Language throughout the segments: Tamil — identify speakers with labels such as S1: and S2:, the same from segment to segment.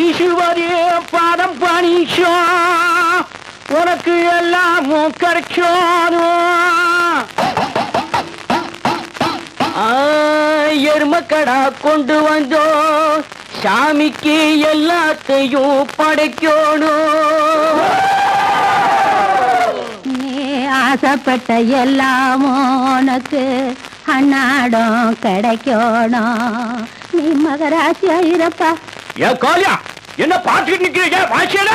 S1: ஈஸ்வரிய பாதம் பணிச்சோ உனக்கு எல்லாமும் கிடைக்கும். எருமக்கடா கொண்டு வந்தோ சாமிக்கு எல்லாத்தையும் படைக்கணும்.
S2: நீ ஆசைப்பட்ட எல்லாமும் உனக்கு அன்னாடம் கிடைக்கணும். நீ மகராசி ஐயப்பா.
S1: ஏ காளியா, என்ன பாத்துட்டு நிக்கிறீங்க? வாசியல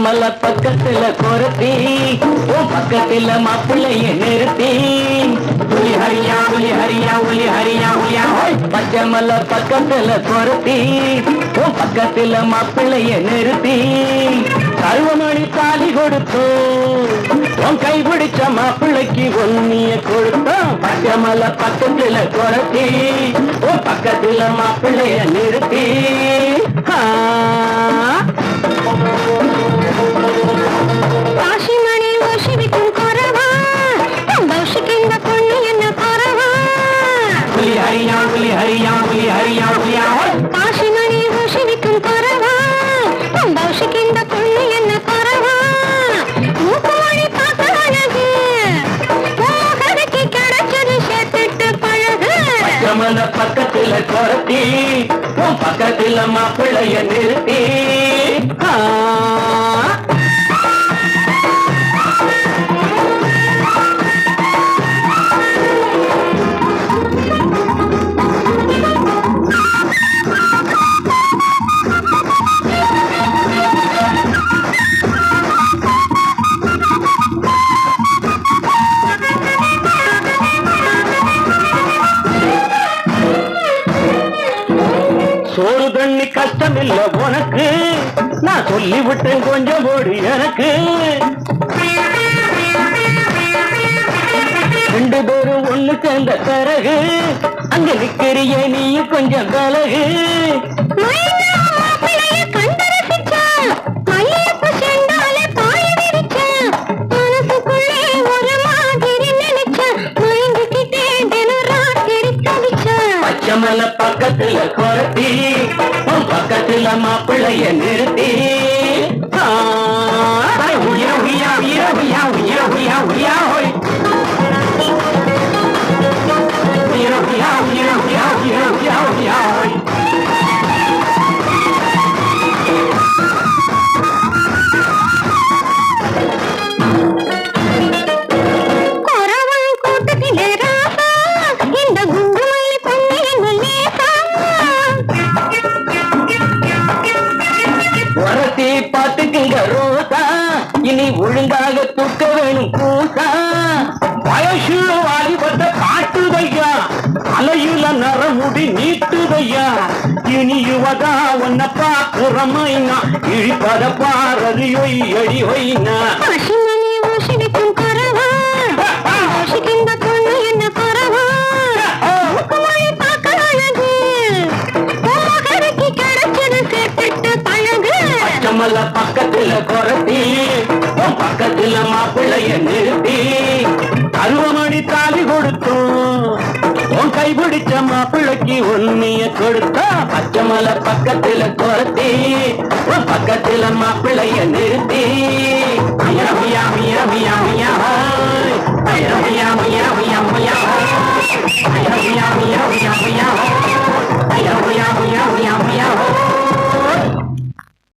S1: மல பக்கத்துல கொரத்தி உன் பக்கத்துல மாப்பிள்ளைய நிறுத்தி புலி ஹரியா புலி ஹரியா புலி ஹரியா புலியா பச்சை மல பக்கத்துல கொரத்தி உன் பக்கத்துல மாப்பிள்ளைய நிறுத்தி கருவமணி தாலி கொடுத்து உன் கை பிடிச்ச மாப்பிள்ளைக்கு ஒன்னிய கொடுத்தோம். பச்சை மல பக்கத்துல கொரத்தி உன் பக்கத்துல மாப்பிள்ளைய நிறுத்தி
S2: காசிமணி ஓசிவிக்கும் குறவா பௌஷிக்கு இந்த பொண்ணு என்ன குறவா.
S1: புலி ஹரியா புலி ஹரியா புலி ஹரியா புலியா
S2: காசிமணி ஓசிவிக்கும் குறவா பௌஷிக்கு இந்த பொண்ணு என்ன குறவா. மூக்குமணி பார்க்க அழகு மோகனுக்கு கிடைச்சது சேர்த்துட்டு பழகு.
S1: பச்சமல பக்கத்துல கொரத்தி உன் பக்கத்துல மாப்பிள்ளைய நிறுத்தி சோறு தண்ணி கஷ்டம் இல்ல உனக்கு, நான் சொல்லிவிட்டேன் கொஞ்சம் போடு எனக்கு. ரெண்டு பேரும் ஒண்ணு சேர்ந்த பிறகு அங்க நிக்கிறிய நீயும் கொஞ்சம் விலகு. பச்சமல பக்கத்துல கொரத்தி உன் பக்கத்துல மாப்பிள்ளைய நிறுத்தி உயா உயா உயா உயா உயா உயா உயா ஹோய் உயா உயா உயா உயா உயா உயா உயா ஹோய். பாத்துக்குங்க ரோசா, இனி ஒழுங்காக தூக்க வேணும் பூசா. வயசு வாலிபத்தை காட்டுதையா, அலையுல நரமுடி நீட்டுதையா. இனி யுவதா உன்னை பாக்குறமைனா இழிப்பத பாரதி ஒய்யடி ஒய்னா. பச்சமல பக்கத்துல கொரத்தி உன் பக்கத்துல மாப்பிள்ளைய நிறுத்தி அருவமணி தாலி கொடுத்தோம் உன் கைபிடிச்ச மாப்பிள்ளைக்கு ஒன்னிய கொடுத்தா. பச்சமல பக்கத்துல கொரத்தி உன் பக்கத்துல மாப்பிள்ளைய நிறுத்தி மியா மியா மியா மியா மியா மியா மியா